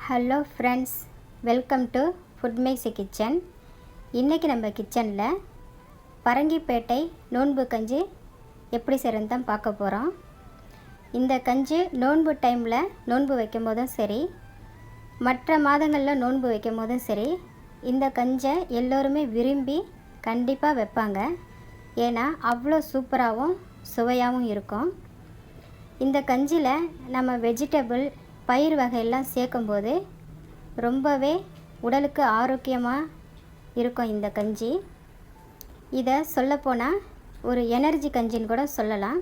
Hello friends, welcome to food maxi kitchen. இன்றைக்கி நம்ம கிச்சனில் பரங்கிப்பேட்டை நோன்பு கஞ்சி எப்படி செய்கிறதுன்னு தான் பார்க்க போகிறோம். இந்த கஞ்சி நோன்பு டைமில் நோன்பு வைக்கும் போதும் சரி, மற்ற மாதங்களில் நோன்பு வைக்கும் போதும் சரி, இந்த கஞ்சை எல்லோருமே விரும்பி கண்டிப்பாக வைப்பாங்க. ஏன்னா அவ்வளோ சூப்பராகவும் சுவையாகவும் இருக்கும். இந்த கஞ்சியில் நம்ம வெஜிடபிள் பயிர் வகையெல்லாம் சேர்க்கும்போது ரொம்பவே உடலுக்கு ஆரோக்கியமாக இருக்கும் இந்த கஞ்சி. இதை சொல்லப்போனால் ஒரு எனர்ஜி கஞ்சின்னு கூட சொல்லலாம்.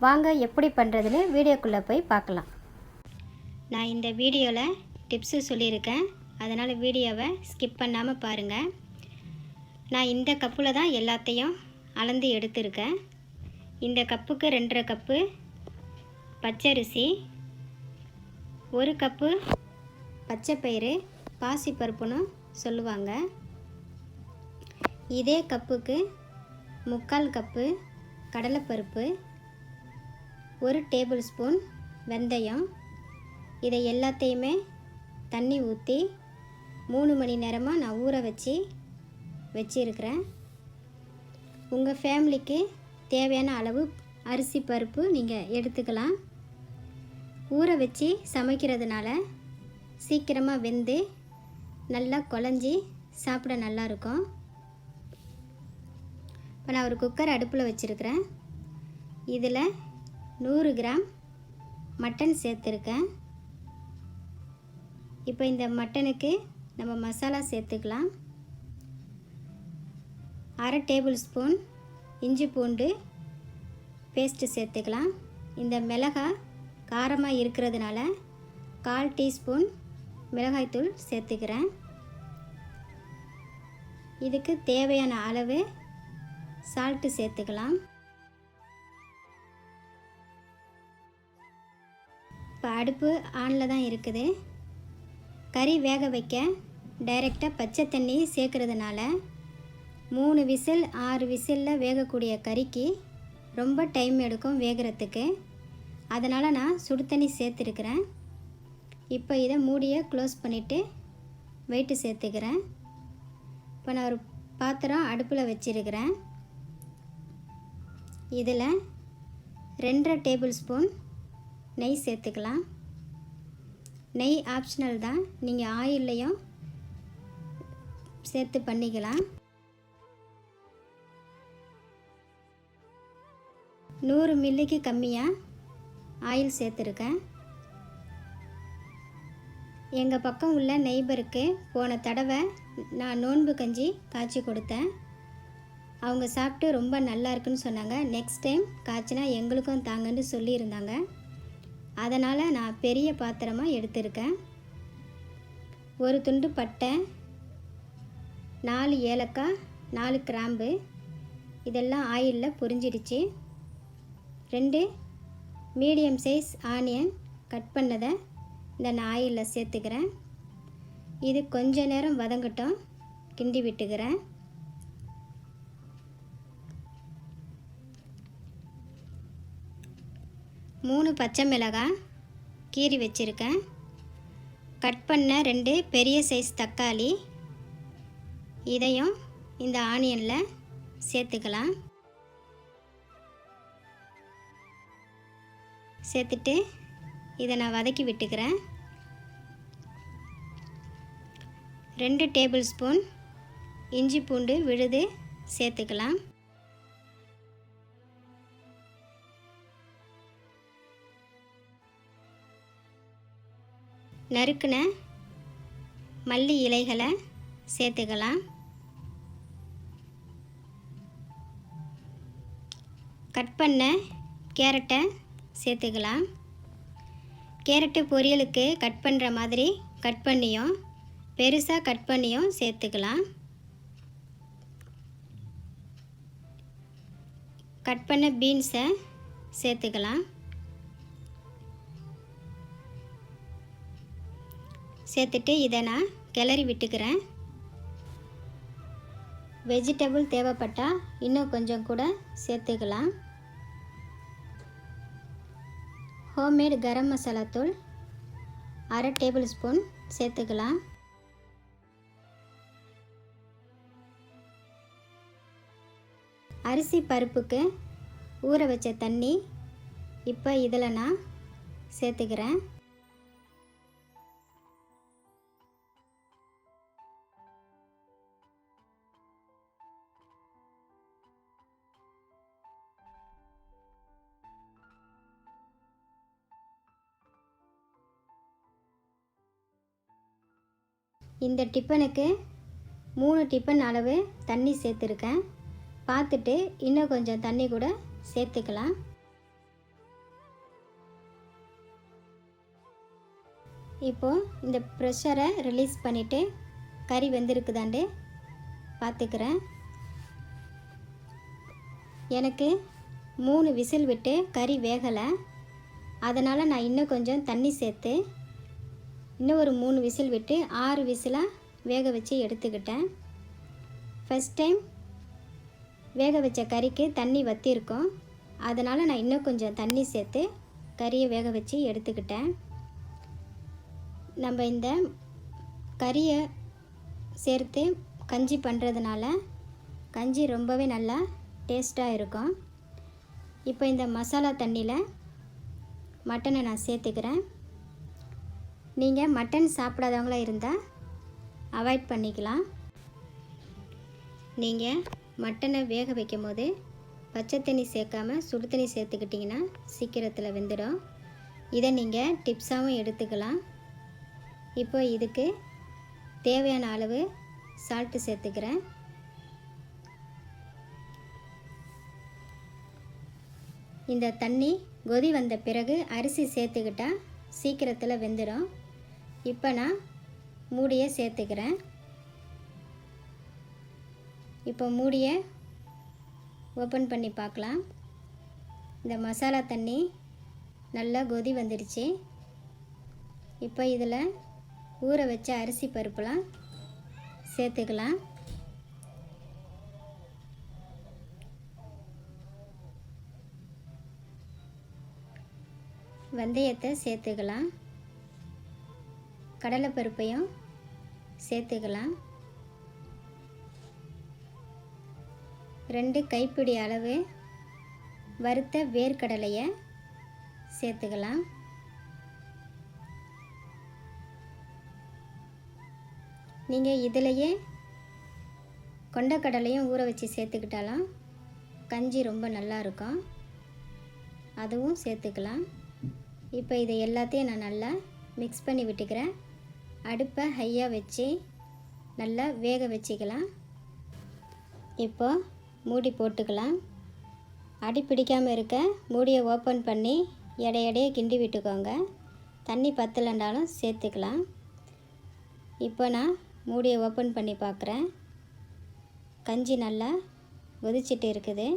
வாங்க எப்படி பண்ணுறதுன்னு வீடியோக்குள்ளே போய் பார்க்கலாம். நான் இந்த வீடியோவில் டிப்ஸு சொல்லியிருக்கேன், அதனால் வீடியோவை ஸ்கிப் பண்ணாமல் பாருங்கள். நான் இந்த கப்பில் தான் எல்லாத்தையும் அளந்து எடுத்திருக்கேன். இந்த கப்புக்கு 2.5 கப்பு பச்சரிசி, 1 கப்பு பச்சைப்பயிறு பாசிப்பருப்புன்னு சொல்லுவாங்க. இதே கப்புக்கு 3/4 கப்பு கடலைப்பருப்பு, 1 டேபிள் ஸ்பூன் வெந்தயம். இதை எல்லாத்தையுமே தண்ணி ஊற்றி 3 மணி நேரமாக நான் ஊற வச்சிருக்கிறேன். உங்கள் ஃபேமிலிக்கு தேவையான அளவு அரிசி பருப்பு நீங்கள் எடுத்துக்கலாம். ஊற வச்சு சமைக்கிறதுனால சீக்கிரமாக வெந்து நல்லா குழஞ்சி சாப்பிட நல்லாயிருக்கும். இப்போ நான் ஒரு குக்கர் அடுப்பில் வச்சுருக்கிறேன். இதில் 100 கிராம் மட்டன் சேர்த்துருக்கேன். இப்போ இந்த மட்டனுக்கு நம்ம மசாலா சேர்த்துக்கலாம். 1/2 டேபிள் ஸ்பூன் இஞ்சி பூண்டு பேஸ்ட்டு சேர்த்துக்கலாம். இந்த மிளகாய் காரமாக இருக்கிறதுனால 1/4 டீஸ்பூன் மிளகாய்த்தூள் சேர்த்துக்கிறேன். இதுக்கு தேவையான அளவு சால்ட்டு சேர்த்துக்கலாம். இப்போ அடுப்பு ஆனில் தான் இருக்குது. கறி வேக வைக்க டைரெக்டாக பச்சை தண்ணி சேர்க்குறதுனால 3 விசில் 6 விசிலில் வேகக்கூடிய கறிக்கு ரொம்ப டைம் எடுக்கும் வேகிறதுக்கு. அதனால் நான் சுடு தண்ணி சேர்த்துருக்கிறேன். இப்போ இதை மூடியை க்ளோஸ் பண்ணிவிட்டு வெயிட்டு சேர்த்துக்கிறேன். இப்போ நான் ஒரு பாத்திரம் அடுப்பில் வச்சுருக்கிறேன். இதில் 2.5 டேபிள் ஸ்பூன் நெய் சேர்த்துக்கலாம். நெய் ஆப்ஷனல் தான், நீங்கள் ஆயில்லையும் சேர்த்து பண்ணிக்கலாம். 100 மில்லிக்கு கம்மியாக ஆயில் சேர்த்துருக்கேன். எங்கள் பக்கம் உள்ள நெய்பருக்கு போன தடவை நான் நோன்பு கஞ்சி காய்ச்சி கொடுத்தேன். அவங்க சாப்பிட்டு ரொம்ப நல்லா இருக்குன்னு சொன்னாங்க. நெக்ஸ்ட் டைம் காய்ச்சினா எங்களுக்கும் தாங்கன்னு சொல்லியிருந்தாங்க. அதனால் நான் பெரிய பாத்திரமாக எடுத்திருக்கேன். 1 துண்டு பட்டை, 4 ஏலக்காய், 4 கிராம்பு இதெல்லாம் ஆயிலில் பொரிஞ்சிடுச்சு. 2 மீடியம் சைஸ் ஆனியன் கட் பண்ணதை இந்த நான் ஆயிலில் சேர்த்துக்கிறேன். இது கொஞ்ச நேரம் வதங்கட்டும், கிண்டி விட்டுக்கிறேன். மூணு பச்சை மிளகாய் கீறி வச்சுருக்கேன். கட் பண்ண 2 பெரிய சைஸ் தக்காளி, இதையும் இந்த ஆனியனில் சேர்த்துக்கலாம். சேர்த்துட்டு இதை நான் வதக்கி விட்டுக்கிறேன். 2 டேபிள் ஸ்பூன் இஞ்சி பூண்டு விழுது சேர்த்துக்கலாம். நறுக்கின மல்லி இலைகளை சேர்த்துக்கலாம். கட் பண்ண கேரட்டை சேர்த்துக்கலாம். கேரட்டு பொரியலுக்கு கட் பண்ணுற மாதிரி கட் பண்ணியும் பெருசாக கட் பண்ணியும் சேர்த்துக்கலாம். கட் பண்ண பீன்ஸை சேர்த்துக்கலாம். சேர்த்துட்டு இதை நான் கிளறி விட்டுக்கிறேன். வெஜிடபிள் தேவைப்பட்டால் இன்னும் கொஞ்சம் கூட சேர்த்துக்கலாம். ஹோம்மேட் கரம் மசாலா தூள் 1/2 டேபிள் ஸ்பூன் சேர்த்துக்கலாம். அரிசி பருப்புக்கு ஊற வச்ச தண்ணி இப்போ இதில் நான் சேர்த்துக்கிறேன். இந்த டிஃபனுக்கு 3 டிஃபன் அளவு தண்ணி சேர்த்துருக்கேன். பார்த்துட்டு இன்னும் கொஞ்சம் தண்ணி கூட சேர்த்துக்கலாம். இப்போது இந்த ப்ரெஷரை ரிலீஸ் பண்ணிவிட்டு கறி வெந்திருக்குதாண்டு பார்த்துக்கிறேன். எனக்கு 3 விசில் விட்டு கறி வேகலை. அதனால் நான் இன்னும் கொஞ்சம் தண்ணி சேர்த்து இன்னும் ஒரு 3 விசில் விட்டு 6 விசிலாக வேக வச்சு எடுத்துக்கிட்டேன். ஃபஸ்ட் டைம் வேக வச்ச கறிக்கு தண்ணி வற்றிருக்கும். அதனால் நான் இன்னும் கொஞ்சம் தண்ணி சேர்த்து கறியை வேக வச்சு எடுத்துக்கிட்டேன். நம்ம இந்த கறியை சேர்த்து கஞ்சி பண்ணுறதுனால கஞ்சி ரொம்பவே நல்லா டேஸ்ட்டாக இருக்கும். இப்போ இந்த மசாலா தண்ணியில் மட்டனை நான் சேர்த்துக்கிறேன். நீங்கள் மட்டன் சாப்பிடாதவங்களா இருந்தால் அவாய்ட் பண்ணிக்கலாம். நீங்கள் மட்டனை வேக வைக்கும் போது பச்சை தண்ணி சேர்க்காமல் சுடு தண்ணி சேர்த்துக்கிட்டிங்கன்னா சீக்கிரத்தில் வெந்துடும். இதை நீங்கள் டிப்ஸாகவும் எடுத்துக்கலாம். இப்போ இதுக்கு தேவையான அளவு சால்ட்டு சேர்த்துக்கிறேன். இந்த தண்ணி கொதி வந்த பிறகு அரிசி சேர்த்துக்கிட்டால் சீக்கிரத்தில் வெந்துடும். இப்போ நான் மூடியை சேர்த்துக்கிறேன். இப்போ மூடியை ஓப்பன் பண்ணி பார்க்கலாம். இந்த மசாலா தண்ணி நல்லா கொதி வந்துடுச்சு. இப்போ இதில் ஊற வச்ச அரிசி பருப்புலாம் சேர்த்துக்கலாம். வெந்தயத்தை சேர்த்துக்கலாம். கடலைப்பருப்பையும் சேர்த்துக்கலாம். 2 கைப்பிடி அளவு வறுத்த வேர்க்கடலையை சேர்த்துக்கலாம். நீங்கள் இதிலையே கொண்டக்கடலையும் ஊற வச்சு சேர்த்துக்கிட்டாலும் கஞ்சி ரொம்ப நல்லா இருக்கும். அதுவும் சேர்த்துக்கலாம். இப்போ இதை எல்லாத்தையும் நான் நல்லா மிக்ஸ் பண்ணி விட்டுக்கிறேன். அடுப்பை ஹையாக வச்சு நல்லா வேக வச்சுக்கலாம். இப்போ மூடி போட்டுக்கலாம். அடி பிடிக்காமல் இருக்க மூடியை ஓப்பன் பண்ணி எடையே கிண்டி விட்டுக்கோங்க. தண்ணி பத்தலைண்டாலும் சேர்த்துக்கலாம். இப்போ நான் மூடியை ஓப்பன் பண்ணி பார்க்குறேன். கஞ்சி நல்லா கொதிச்சிட்டு இருக்குது.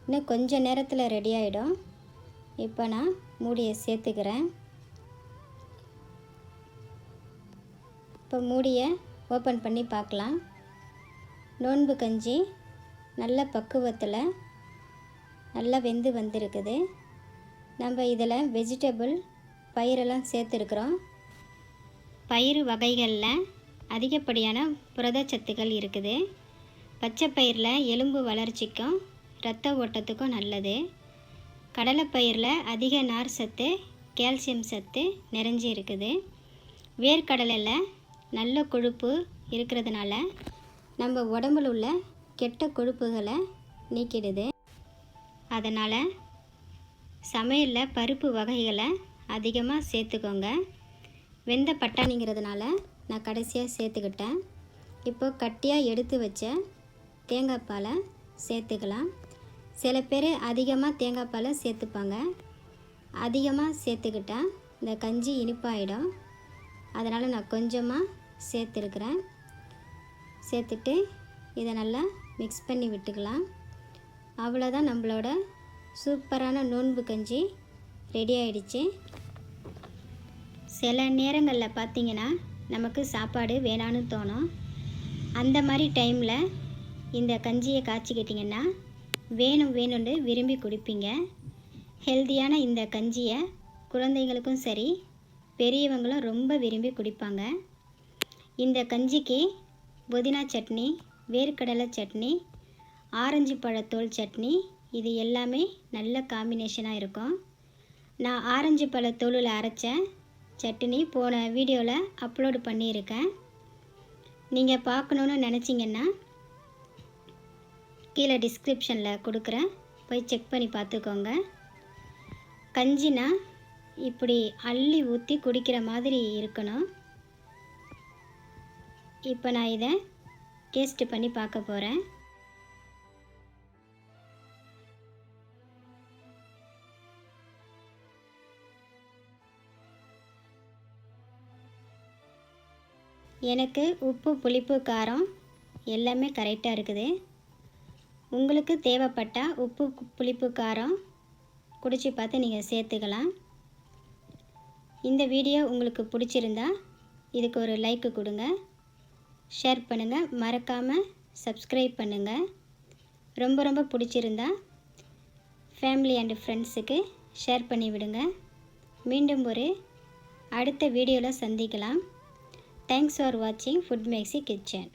இன்னும் கொஞ்சம் நேரத்தில் ரெடி ஆகிடும். இப்போ நான் மூடியை சேர்த்துக்கிறேன். இப்போ மூடியை ஓப்பன் பண்ணி பார்க்கலாம். நோன்பு கஞ்சி நல்ல பக்குவத்தில் நல்லா வெந்து வந்திருக்குது. நம்ம இதில் வெஜிடபிள் பயிரெல்லாம் சேர்த்துருக்குறோம். பயிறு வகைகளில் அதிகப்படியான புரதச்சத்துக்கள் இருக்குது. பச்சை பயிரில் எலும்பு வளர்ச்சிக்கும் இரத்த ஓட்டத்துக்கும் நல்லது. கடலைப்பயிரில் அதிக நார் சத்து, கால்சியம் சத்து நிறைஞ்சி இருக்குது. வேர்க்கடலையில் நல்ல கொழுப்பு இருக்கிறதுனால நம்ம உடம்புல உள்ள கெட்ட கொழுப்புகளை நீக்கிடுது. அதனால் சமையலில் பருப்பு வகைகளை அதிகமாக சேர்த்துக்கோங்க. வெந்த பட்டாணிங்கிறதுனால நான் கடைசியாக சேர்த்துக்கிட்டேன். இப்போ கட்டியாக எடுத்து வச்ச தேங்காய் பாலை சேர்த்துக்கலாம். சில பேர் அதிகமாக தேங்காய் பாலை சேர்த்துப்பாங்க. அதிகமாக சேர்த்துக்கிட்டால் இந்த கஞ்சி இனிப்பாயிடும். அதனால் நான் கொஞ்சமாக சேர்த்துருக்குறேன். சேர்த்துட்டு இதை நல்லா மிக்ஸ் பண்ணி விட்டுக்கலாம். அவ்வளோதான், நம்மளோட சூப்பரான நோன்பு கஞ்சி ரெடி ஆகிடுச்சு. சில நேரங்களில் பார்த்திங்கன்னா நமக்கு சாப்பாடு வேணான்னு தோணும். அந்த மாதிரி டைமில் இந்த கஞ்சியை காய்ச்சிக்கிட்டிங்கன்னா வேணும்னு விரும்பி குடிப்பீங்க. ஹெல்த்தியான இந்த கஞ்சியை குழந்தைங்களுக்கும் சரி பெரியவங்களும் ரொம்ப விரும்பி குடிப்பாங்க. இந்த கஞ்சிக்கு புதினா சட்னி, வேர்க்கடலை சட்னி, ஆரஞ்சு பழத்தோல் சட்னி இது எல்லாமே நல்ல காம்பினேஷனாக இருக்கும். நான் ஆரஞ்சு பழத்தோலில் அரைச்ச சட்னி போன வீடியோவில் அப்லோடு பண்ணியிருக்கேன். நீங்கள் பார்க்கணுன்னு நினச்சிங்கன்னா கீழே டிஸ்கிரிப்ஷனில் கொடுக்குறேன், போய் செக் பண்ணி பார்த்துக்கோங்க. கஞ்சினா இப்படி அள்ளி ஊற்றி குடிக்கிற மாதிரி இருக்கணும். இப்போ நான் இதை டேஸ்ட் பண்ணி பார்க்க போகிறேன். எனக்கு உப்பு, புளிப்பு, காரம் எல்லாமே கரெக்டாக இருக்குது. உங்களுக்கு தேவைப்பட்டால் உப்பு, புளிப்பு, காரம் குடிச்சு பார்த்து நீங்கள் சேர்த்துக்கலாம். இந்த வீடியோ உங்களுக்கு பிடிச்சிருந்தா இதுக்கு ஒரு லைக்கு கொடுங்க, ஷேர் பண்ணுங்கள், மறக்காமல் சப்ஸ்கிரைப் பண்ணுங்கள். ரொம்ப ரொம்ப பிடிச்சிருந்தா ஃபேமிலி அண்ட் ஃப்ரெண்ட்ஸுக்கு ஷேர் பண்ணி விடுங்க. மீண்டும் ஒரு அடுத்த வீடியோவில் சந்திக்கலாம். Thanks for watching Food Maxi Kitchen.